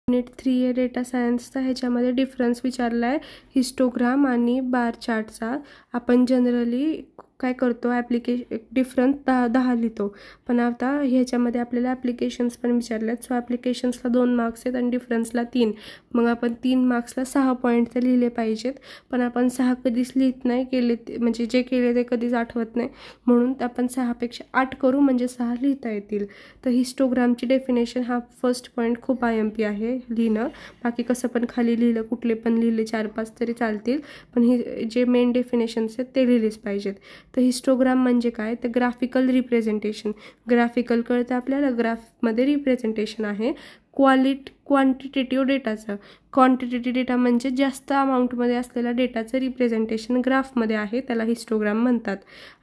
Unit 3 आहे data सायन्सचा. ह्याच्यामध्ये डिफरन्स विचारला आहे हिस्टोग्राम आणि बार चार्टचा. आपण जनरली काय करतो डिफरन्स 10 लिहितो, पण आता ह्याच्यामध्ये आपल्याला ॲप्लिकेशन्स पण विचारले आहेत. सो ॲप्लिकेशन्सला 2 मार्क्स आहेत आणि डिफरन्सला 3. मग आपण 3 मार्क्सला 6 पॉईंट तर लिहिले पाहिजेत, पण आपण 6 कधीच लिहित नाही केले, म्हणजे जे केले ते कधीच आठवत नाही, म्हणून आपण 6पेक्षा 8 करू म्हणजे 6 लिहिता येतील. तर हिस्टोग्रामची डेफिनेशन हा फर्स्ट पॉईंट खूप IMP आहे लिहिणं. बाकी कसं पण खाली लिहिलं, कुठले पण लिहिले 4-5 तरी चालतील, पण हे जे मेन डेफिनेशन्स आहेत ते लिहिलेच पाहिजेत. तर हिस्टोग्राम म्हणजे काय, तर ग्राफिकल रिप्रेझेंटेशन. ग्राफिकल कळतं आपल्याला, ग्राफमध्ये रिप्रेझेंटेशन आहे क्वांटिटेटिव्ह डेटाचं. क्वांटिटेटिव्ह डेटा म्हणजे जास्त अमाऊंटमध्ये असलेल्या डेटाचं रिप्रेझेंटेशन ग्राफमध्ये आहे, त्याला हिस्टोग्राम म्हणतात.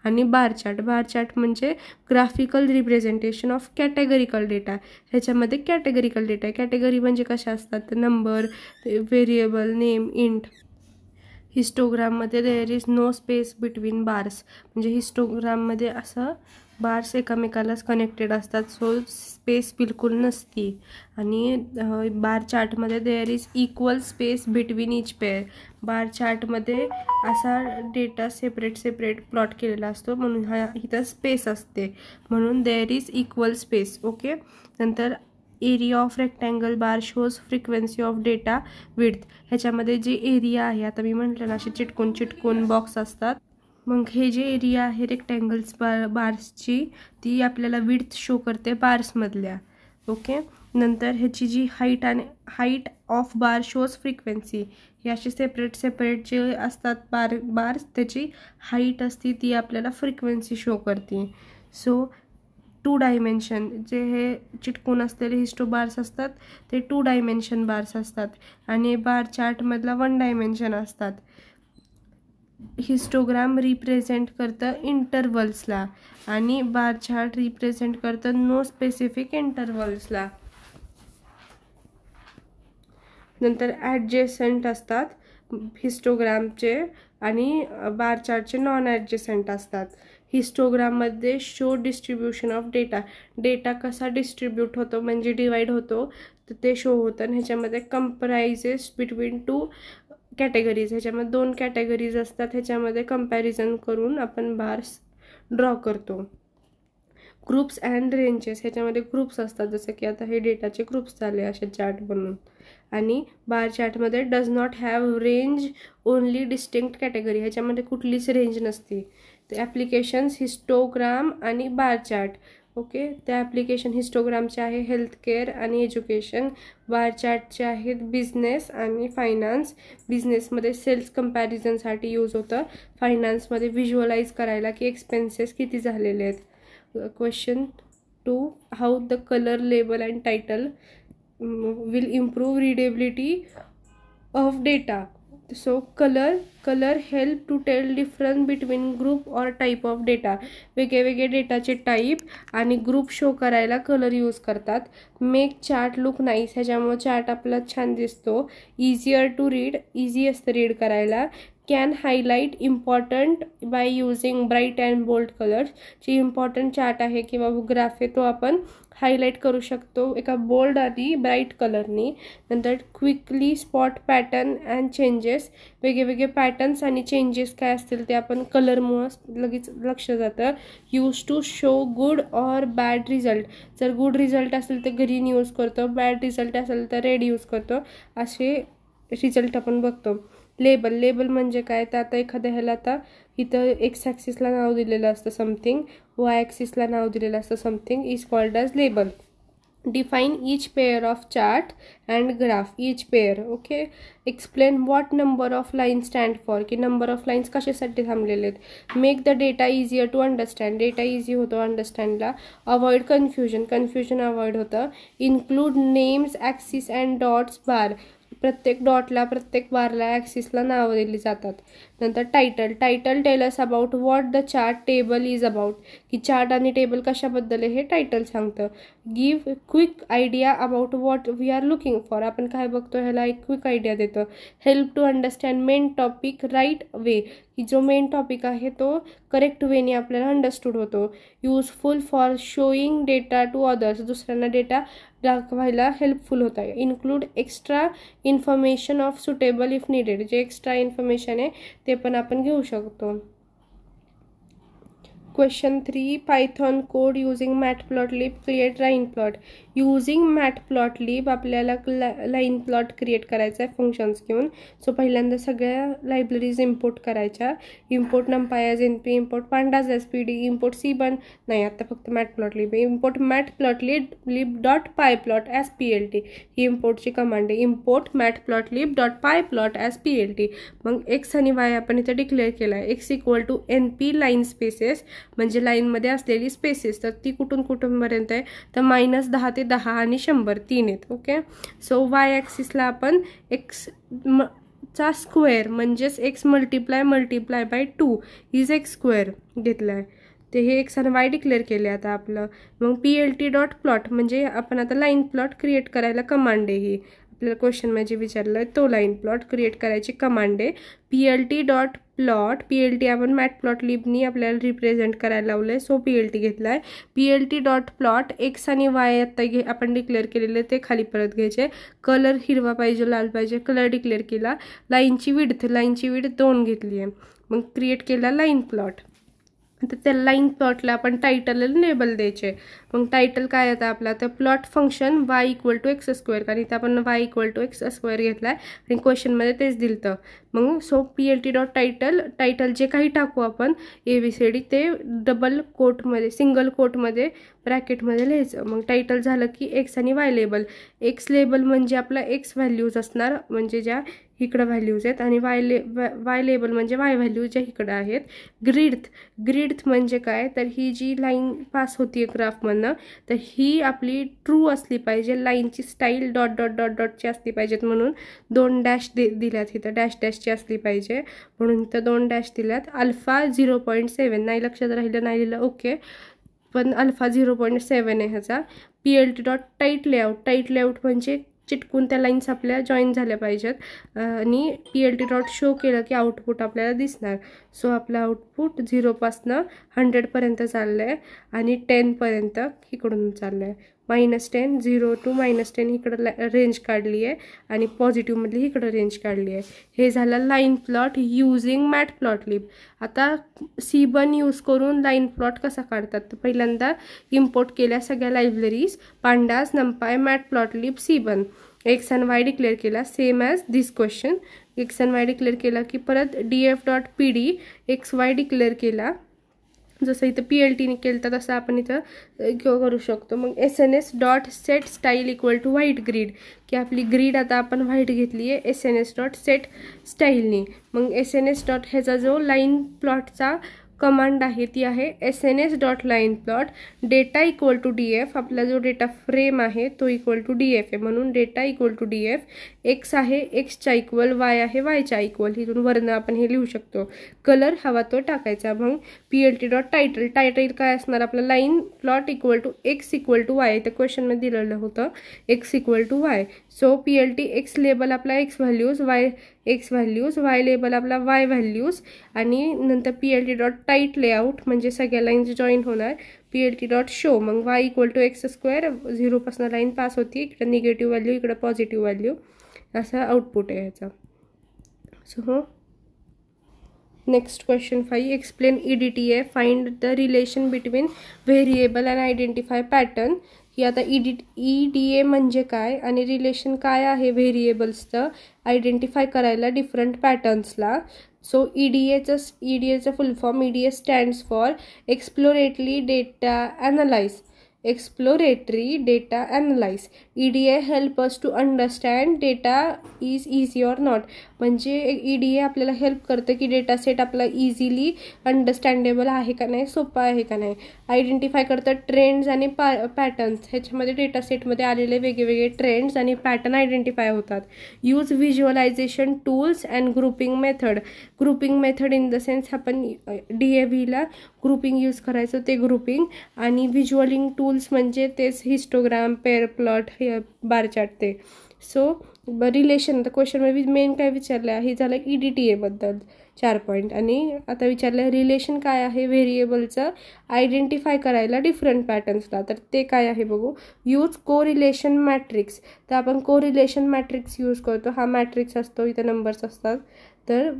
आणि बार चार्ट म्हणजे graphical representation of categorical data. ह्याच्यामध्ये कॅटेगरिकल डेटा आहे. कॅटेगरी म्हणजे कशा असतात, तर नंबर, व्हेरिएबल, नेम, इंट. हिस्टोग्राममध्ये there is no space between bars, म्हणजे हिस्टोग्राममध्ये असं बार्स एकामेकालाच कनेक्टेड असतात, सो स्पेस बिलकुल नसती. आणि बार चार्टमध्ये there is equal space between each pair. Bar चार्टमध्ये असा डेटा सेपरेट प्लॉट केलेला असतो, म्हणून इथं स्पेस असते, म्हणून there is equal space. Okay. नंतर area of rectangle bar shows frequency of data width. ह्याच्यामध्ये जे एरिया आहे, आता मी म्हटलं ना असे चिटकून बॉक्स असतात, मग हे जे एरिया आहे रेक्टँगल्स बार्सची, ती आपल्याला विड्थ शो करते बार्समधल्या. ओके. नंतर ह्याची जी height of bar shows frequency. हे असे सेपरेट जे असतात बार्स, त्याची हाईट असते ती आपल्याला फ्रिक्वेन्सी शो करते. सो 2 डायमेन्शन जे हे चिटकून असलेले हिस्टो बार्स असतात ते 2 डायमेन्शन बार्स असतात, आणि बार चार्टमधला 1 डायमेन्शन असतात. हिस्टोग्राम रिप्रेझेंट करतं इंटरवल्सला आणि बार चार्ट रिप्रेझेंट करतं नो स्पेसिफिक इंटरवल्सला. नंतर ॲडजेसंट असतात हिस्टोग्रामचे आणि बार चार्टचे नॉन ॲडजेसंट असतात. हिस्टोग्राममध्ये शो डिस्ट्रीब्युशन ऑफ डेटा कसा डिस्ट्रीब्यूट होतो म्हणजे डिवाइड होतो तर ते शो होतं. आणि ह्याच्यामध्ये कंपरायझेस बिटवीन 2 कॅटेगरीज. ह्याच्यामध्ये 2 कॅटेगरीज असतात, ह्याच्यामध्ये कंपॅरिझन करून आपण बार्स ड्रॉ करतो. Groups and ranges. ह्याच्यामध्ये ग्रुप्स असतात, जसं की आता हे डेटाचे ग्रुप्स झाले असे चार्ट बनवून. आणि बार चार्टमध्ये does not have range, only distinct category. ह्याच्यामध्ये कुठलीच रेंज नसते. तर ॲप्लिकेशन्स हिस्टोग्राम आणि बार चार्ट. ओके. त्या ॲप्लिकेशन हिस्टोग्रामचे आहे हेल्थकेअर आणि एज्युकेशन. बार चार्टचे आहेत बिझनेस आणि फायनान्स. बिझनेसमध्ये सेल्स कंपॅरिझनसाठी यूज होतं, फायनान्समध्ये व्हिज्युअलाइज करायला की एक्सपेन्सेस किती झालेले आहेत. Question 2, how the colour, label and title will improve readability of data. So color help to tell difference between group or type of data. वेगळे डेटाचे टाईप आणि ग्रुप शो करायला कलर यूज करतात. Make chart look nice. ह्याच्यामुळे chart आपला छान दिसतो. Easier to read, easy असतं रीड करायला. Can highlight important by using bright and bold colours. जी इम्पॉर्टंट चार्ट आहे किंवा ग्राफ आहे तो आपण हायलाईट करू शकतो एका बोल्ड आणि ब्राईट कलरनी. नंतर quickly spot pattern and changes. वेगळे पॅटर्न्स आणि चेंजेस काय असतील ते आपण कलरमुळं लगेच लक्ष जातं. Use to show good or bad result. जर गुड रिझल्ट असेल तर ग्रीन यूज करतो, बॅड रिझल्ट असेल तर रेड यूज करतो. असे रिझल्ट आपण बघतो. लेबल म्हणजे काय, तर आता एखाद्या ह्याला आता इथं एक्स ॲक्सिसला नाव दिलेलं असतं समथिंग, वाय ॲक्सिसला नाव दिलेलं असतं something, is called as label. Define each pair of chart and graph. Each pair. Okay. Explain what number of line stand for, की नंबर ऑफ लाईन्स कशासाठी थांबलेले आहेत. Make the data easier to understand. Data easy होतो अंडरस्टँडला. Avoid confusion avoid होतं. Include names, axis and dots bar. प्रत्येक डॉटला प्रत्येक बारला ॲक्सिसला नावं दिली जातात. नंतर title tell us about what the chart table is about, की चार्ट आणि टेबल कशाबद्दल आहे हे टायटल सांगतं. Give quick idea about what we are looking for. आपण काय बघतो ह्याला एक क्विक आयडिया देतं. Help to understand main topic right way, की जो मेन टॉपिक आहे तो करेक्ट वेने आपल्याला अंडरस्टूड होतो. Useful for showing data to others. दुसऱ्यांना डेटा दाखवायला हेल्पफुल होत आहे. Include extra information of suitable if needed, जे एक्स्ट्रा इन्फॉर्मेशन आहे ते पण आपण घेऊ शकतो. Question 3, Python code using matplotlib create line plot. Using matplotlib आपल्याला लाईन प्लॉट क्रिएट करायचा आहे फंक्शन्स घेऊन. सो पहिल्यांदा सगळ्या लायब्ररीज इम्पोर्ट करायच्या. Import numpy as np, import pandas as pd, import cbun नाही, आता फक्त matplotlib. Import matplotlib dot pyplot as plt, ही इम्पोर्टची कमांड आहे. Import matplotlib dot pyplot as plt. मग x आणि y आपण इथे डिक्लेअर केला आहे. x equal to np line spaces, म्हणजे लाईनमध्ये असलेली स्पेसेस, तर ती कुठून कुठूनपर्यंत आहे, तर -10 ते 10 आणि 100 तीन आहेत. ओके. सो वाय ॲक्सिसला आपण एक्स चा स्क्वेअर म्हणजेच x multiply by 2 is x square घेतला आहे. ते हे एक्स आणि वाय डिक्लेअर केले आता आपलं. मग PLT डॉट प्लॉट म्हणजे आपण आता लाईन प्लॉट क्रिएट करायला कमांड आहे. ही आपल्याला क्वेश्चन म्हणजे विचारलं आहे तो लाईन प्लॉट क्रिएट करायची कमांड आहे. PLT डॉट प्लॉट, PLT आपण मॅटप्लॉटलिबनी आपल्याला रिप्रेझेंट करायला लावलं आहे, सो PLT घेतला आहे. PLT डॉट प्लॉट एक्स आणि वाय आता आपण डिक्लेअर केलेले ते खाली परत घ्यायचे. कलर हिरवा पाहिजे, लाल पाहिजे, कलर डिक्लेअर केला. लाईनची विड्थ 2 घेतली आहे. मग क्रिएट केला लाईन प्लॉट. तर त्या लाईन प्लॉटला आपण टायटल लेबल द्यायचे. मग टायटल काय आता आपला, तर plot function y equal to x square, कारण इथं आपण y equal to x square घेतला आहे आणि क्वेश्चनमध्ये तेच दिलं तर. मग सो PLT डॉट टायटल जे काही टाकू आपण ABCD ते डबल कोटमध्ये, सिंगल कोटमध्ये, ब्रॅकेटमध्ये लिहायचं. मग टायटल झालं की एक्स आणि वाय लेबल. एक्स लेबल म्हणजे आपला एक्स व्हॅल्यूज असणार, म्हणजे ज्या इकडं व्हॅल्यूज आहेत, आणि वाय लेबल म्हणजे वाय व्हॅल्यूज ज्या इकडं आहेत. ग्रीड म्हणजे काय, तर ही जी लाईन पास होती आहे ग्राफमधनं, तर ही आपली ट्रू असली पाहिजे. लाईनची स्टाईल डॉट डॉट डॉट डॉटची असली पाहिजेत, म्हणून 2 डॅश दिल्यात इथं, डॅशची असली पाहिजे म्हणून इथं 2 डॅश दिल्यात. अल्फा 0.7 नाही लक्षात राहिलं, नाही लिहिलं ओके, पण अल्फा 0.7 आहे ह्याचा. PLT डॉट टाईट लेआउट म्हणजे चिटकून त्या लाईन्स आपल्या जॉईन झाल्या पाहिजेत. आणि PLT डॉट शो केलं की आउटपुट आपल्याला दिसणार. सो आपलं आउटपुट 0पासनं 100पर्यंत चाललं आहे आणि 10पर्यंत इकडून चाललं आहे. -10, 0 to -10 इकडं रेंज काढली आहे आणि पॉझिटिव्हमधली इकडं रेंज काढली आहे. हे झालं लाईन प्लॉट युजिंग मॅटप्लॉटलिब. आता cbun यूज करून लाईन प्लॉट कसा काढतात, तर पहिल्यांदा इम्पोर्ट केल्या सगळ्या लायब्ररीज, पांडास, नंपाय, मॅटप्लॉटलिब, cbun. एक्स आणि वाय डिक्लेअर केला सेम ॲज दिस क्वेश्चन. एक्स आणि वाय डिक्लेअर केला की परत df.pd XY डिक्लेअर केला. जसं इथं PLTने केलं तर तसं आपण इथं करू शकतो. मग SNS dot set style equal to white grid, की आपली ग्रीड आता आपण व्हाईट घेतली आहे SNS डॉट सेट स्टाईलने. मग SNS डॉट ह्याचा जो लाईन प्लॉटचा कमांड आहे ती आहे SNS dot line plot. Data equal to DF, आपला जो डेटा फ्रेम आहे तो इक्वल टू DF आहे, म्हणून data equal to DF. X आहे एक्सच्या इक्वल, वाय आहे वायच्या इक्वल, इथून वरनं आपण हे लिहू शकतो. कलर हवा तो टाकायचा. मग PLT डॉट टायटल काय असणार आपलं, line plot equal to x equal to y, तर क्वेश्चनमध्ये दिलेलं होतं x equal to y. So PLT x label आपला एक्स व्हॅल्यूज, वाय लेबल आपला वाय व्हॅल्यूज, आणि नंतर PLT डॉट टाईट लेआउट म्हणजे सगळ्या लाईन्स जॉईन होणार. PLT डॉट शो, मग y equal to x square, 0पासून लाईन पास होती, इकडं निगेटिव्ह व्हॅल्यू इकडं पॉझिटिव्ह व्हॅल्यू, असं आउटपुट आहे ह्याचा. So next question 5, explain EDTA, find the relation between variable and identify pattern. की आता EDA म्हणजे काय आणि रिलेशन काय आहे व्हेरिएबल्सचं आयडेंटिफाय करायला डिफरंट पॅटर्न्सला. सो EDAचं full form, EDA stands for exploratory data analyze. EDA help us to understand data is easy or not, म्हणजे EDA आपल्याला हेल्प करतं की डेटा सेट आपला इझिली अंडरस्टँडेबल आहे का नाही, सोपा आहे का नाही. आयडेंटिफाय करतं ट्रेंड्स आणि पॅटर्न्स, ह्याच्यामध्ये डेटा सेटमध्ये आलेले वेगवेगळे ट्रेंड्स आणि पॅटर्न आयडेंटिफाय होतात. Use visualisation tools and grouping method in the sense आपण DAVला ग्रुपिंग यूज करायचं, ते ग्रुपिंग. आणि व्हिज्युअलिंग टूल्स म्हणजे तेच histogram, pair plot, bar chart ते. सो रिलेशन, आता क्वेश्चनमध्ये मेन काय विचारलं आहे, हे झालं EDTA बद्दल 4 पॉईंट. आणि आता विचारलं रिलेशन काय आहे व्हेरिएबलचं आयडेंटिफाय करायला डिफरंट पॅटर्न्सला, तर ते काय आहे बघू. यूज कोरिलेशन मॅट्रिक्स, तर आपण कोरिलेशन मॅट्रिक्स यूज करतो. हा मॅट्रिक्स असतो, इथे नंबर्स असतात. तर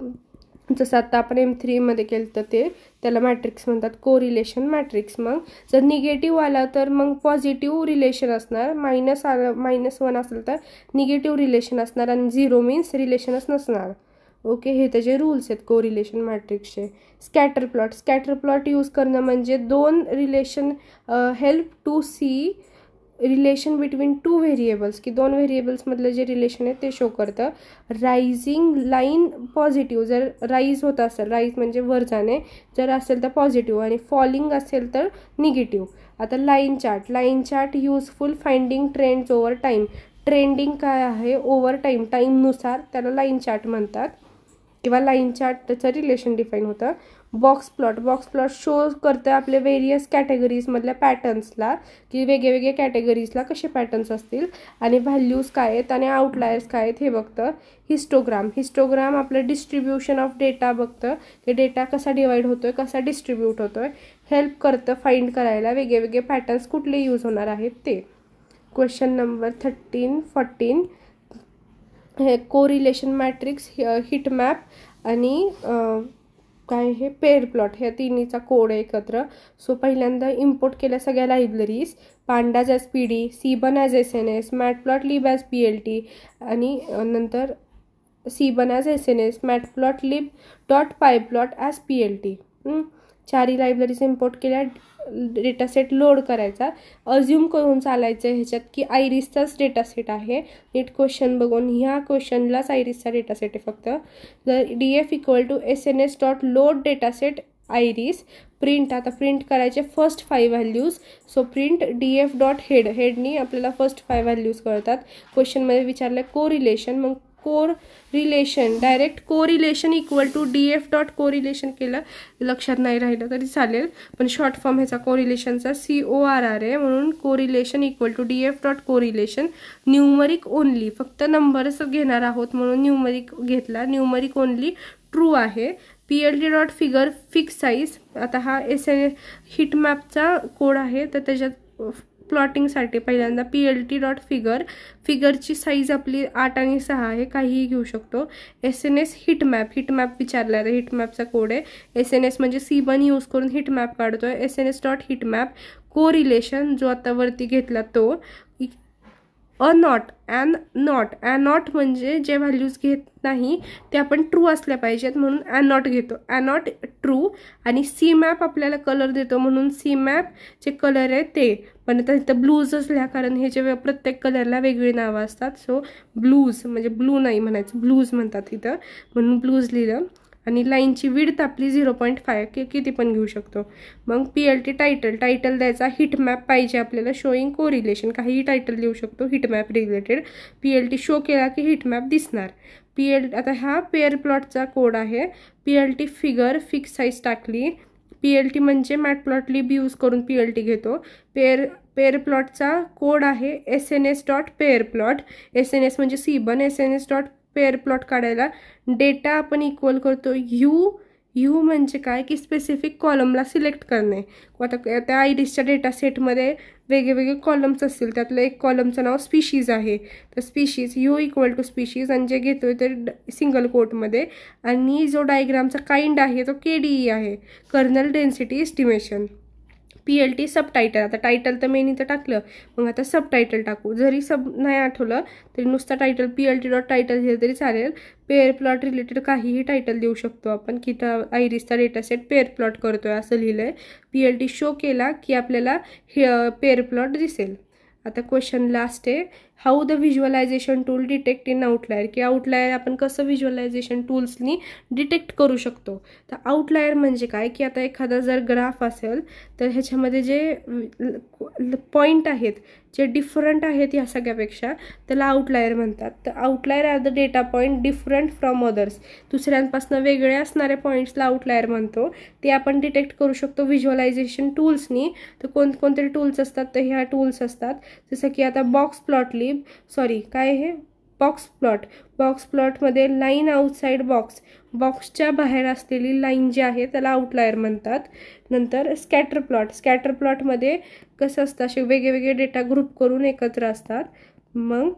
जसं आता आपण M3मध्ये केलं तर त्याला मॅट्रिक्स म्हणतात, कोरिलेशन मॅट्रिक्स. मग जर निगेटिव्ह आला तर मग पॉझिटिव्ह रिलेशन असणार, -1 असेल तर निगेटिव्ह रिलेशन असणार, आणि 0 मीन्स रिलेशनच नसणार. ओके, हे त्याचे रूल्स आहेत कोरिलेशन मॅट्रिक्सचे. स्कॅटर प्लॉट यूज करणं म्हणजे 2 relation help to see relation between 2 variables, की 2 व्हेरिएबल्समधलं जे रिलेशन आहे ते शो करतं. रायझिंग लाईन पॉझिटिव्ह, जर राईज होत असेल, राईज म्हणजे वर जाणे, जर असेल तर पॉझिटिव्ह, आणि फॉलिंग असेल तर निगेटिव्ह. आता line chart useful finding trends over time. Trending काय आहे ओव्हर टाईमनुसार त्याला लाईन चार्ट म्हणतात, किंवा लाईन चार्टचं रिलेशन डिफाईन होतं. बॉक्स प्लॉट शो करतं आपले व्हेरियस कॅटेगरीजमधल्या पॅटर्न्सला, की वेगवेगळ्या कॅटेगरीजला कसे पॅटर्न्स असतील, आणि व्हॅल्यूज काय आहेत आणि आउटलायर्स काय आहेत हे बघतं. हिस्टोग्राम आपलं डिस्ट्रीब्युशन ऑफ डेटा बघतं, की डेटा कसा डिवाइड होतोय, कसा डिस्ट्रीब्यूट होतोय, हेल्प करतं फाइंड करायला वेगवेगळे पॅटर्न्स कुठले यूज होणार आहेत ते. क्वेश्चन नंबर 13-14 हे कोरिलेशन मॅट्रिक्स, हिट मॅप आणि काय हे पेअर प्लॉट, ह्या तिन्हीचा कोड आहे एकत्र. सो पहिल्यांदा इम्पोर्ट केल्या सगळ्या libraries, pandas as PD, seaborn as SNS, matplotlib as PLT, आणि नंतर seaborn as SNS, matplotlib .pyplot as PLT. 4 libraries import केल्या. डेटासेट लोड करायचा, अज्युम करून चालायचं ह्याच्यात की आयरिसचाच डेटासेट आहे. नीट क्वेश्चन बघून, ह्या क्वेश्चनलाच आयरिसचा डेटासेट आहे फक्त. जर DF = SNS.load dataset iris, print, आता प्रिंट करायचे first 5 values. So print DF.head, हेडनी आपल्याला फर्स्ट 5 व्हॅल्यूज कळतात. क्वेश्चनमध्ये विचारलं कोरिलेशन, मग कोरिलेशन डायरेक्ट कोरिलेशन = DF.कोरिलेशन केलं, लक्षात नाही राहिलं तरी चालेल, पण शॉर्ट फॉर्म ह्याचा कोरिलेशनचा CORR आहे, म्हणून कोरिलेशन = DF.कोरिलेशन. न्यूमरिक ओनली, फक्त नंबरच घेणार आहोत म्हणून न्यूमरिक घेतला. न्यूमरिक ओनली ट्रू आहे. PLT.figure फिक्स साईज, आता हा SNS हिट मॅपचा कोड आहे, तर त्याच्यात प्लॉटिंगसाठी पहिल्यांदा PLT.figure, फिगरची साईज आपली 8 आणि 6 आहे, काहीही घेऊ शकतो. SNS हिट मॅप विचारला आहे, हिट मॅपचा कोड आहे. SNS म्हणजे सीबन यूज करून हिट मॅप काढतोय. SNS.hitmap. कोरिलेशन जो आता वरती घेतला तो. नॉट म्हणजे जे व्हॅल्यूज घेत नाही ते आपण ट्रू असल्या पाहिजेत म्हणून नॉट घेतो. Not true. आणि सी मॅप आपल्याला कलर देतो म्हणून सी मॅप जे कलर आहे ते, पण आता इथं ब्लूजच लिहा कारण हे जे प्रत्येक कलरला वेगळी नावं असतात. सो ब्लूज म्हणजे ब्लू नाही म्हणायचं, ब्लूज म्हणतात इथं, म्हणून ब्लूज लिहिलं. आणि लाईनची विड्थ आपली 0.5 किती पण घेऊ शकतो. मग PLT टायटल द्यायचा, हिट मॅप पाहिजे आपल्याला, शोईंग कोरिलेशन, काहीही टायटल लिहू शकतो hit map related. PLT show केला की हिट मॅप दिसणार. आता हा पेअर प्लॉटचा कोड आहे. PLT फिगर फिक्स साईज टाकली. PLT म्हणजे मॅटप्लॉटलिब यूज करून PLT घेतो. पेअर प्लॉटचा कोड आहे SNS.pairplot. SNS म्हणजे सीबन, SNS.pair प्लॉट काढायला डेटा आपण इक्वल करतो यू म्हणजे काय की स्पेसिफिक कॉलमला सिलेक्ट करणे. आता त्या आयरिसच्या डेटा सेटमध्ये वेगवेगळे कॉलम्स असतील, त्यातलं एक कॉलमचं नाव स्पीशीज आहे, तर स्पीशीज U = स्पीशीज, आणि जे घेतोय ते सिंगल कोटमध्ये. आणि जो डायग्रामचा काइंड आहे तो KDE आहे, kernel density estimation. PLT subtitle, आता टायटल तर मेन इथं टाकलं, मग आता सबटायटल टाकू. जरी नाही आठवलं तरी नुसतं टायटल PLT.title हे तरी चालेल. पेअर प्लॉट रिलेटेड काहीही टायटल देऊ शकतो आपण, की तर आयरिसचा डेटासेट पेअर प्लॉट करतोय असं लिहिलंय. PLT शो केला की आपल्याला हे पेअर प्लॉट दिसेल. आता क्वेश्चन लास्ट आहे, how the visualisation tool detect in outlier, की आउटलायर आपण कसं व्हिज्युअलायझेशन टूल्सनी डिटेक्ट करू शकतो. तर आउटलायर म्हणजे काय की आता एखादा जर ग्राफ असेल तर ह्याच्यामध्ये जे पॉईंट आहेत जे डिफरंट आहेत ह्या सगळ्यापेक्षा, त्याला आउटलायर म्हणतात. तर outlier are the data point different from others, दुसऱ्यांपासून वेगळे असणारे पॉईंट्सला आउटलायर म्हणतो. ते आपण डिटेक्ट करू शकतो व्हिज्युअलायझेशन टूल्सनी. तर कोणते टूल्स असतात, तर ह्या टूल्स असतात, जसं की आता बॉक्स प्लॉटलिब, काय हे बॉक्स प्लॉटमध्ये लाईन आउटसाइड बॉक्सच्या बाहेर असलेली लाईन जी आहे त्याला आउटलायर म्हणतात. नंतर स्कॅटर प्लॉटमध्ये कसं असतं, असे वेगवेगळे डेटा ग्रुप करून एकत्र असतात. मग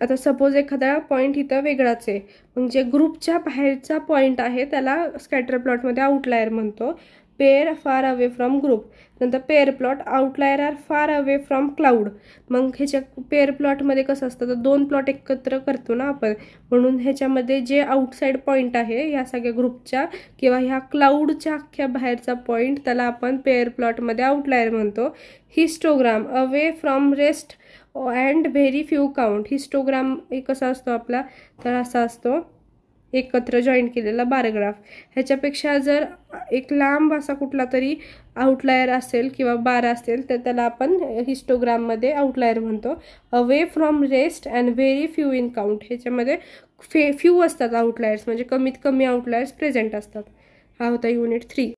आता सपोज एखादा पॉईंट इथं वेगळाच आहे, मग जे ग्रुपच्या बाहेरचा पॉईंट आहे त्याला स्कॅटर प्लॉटमध्ये आउटलायर म्हणतो. Pair far away from group. नंतर pair plot outlier are far away from cloud. मग ह्याच्या पेअर प्लॉटमध्ये कसं असतं, तर 2 प्लॉट एकत्र करतो ना आपण, म्हणून ह्याच्यामध्ये जे आउटसाईड पॉईंट आहे ह्या सगळ्या ग्रुपच्या किंवा ह्या क्लाउडच्या अख्ख्या बाहेरचा पॉईंट त्याला आपण पेअर प्लॉटमध्ये आउटलायर म्हणतो. Histogram away from rest and very few count. Histogram कसा असतो आपला, तर असा असतो एकत्र जॉईंट केलेला बार ग्राफ. ह्याच्यापेक्षा जर एक लांब असा कुठला तरी आउटलायर असेल किंवा बार असेल तर त्याला आपण हिस्टोग्राममध्ये आउटलायर म्हणतो. Away from rest and very few in count. ह्याच्यामध्ये फ्यू असतात आउटलायर्स, म्हणजे कमीत कमी आउटलायर्स प्रेझेंट असतात. हा होता युनिट 3.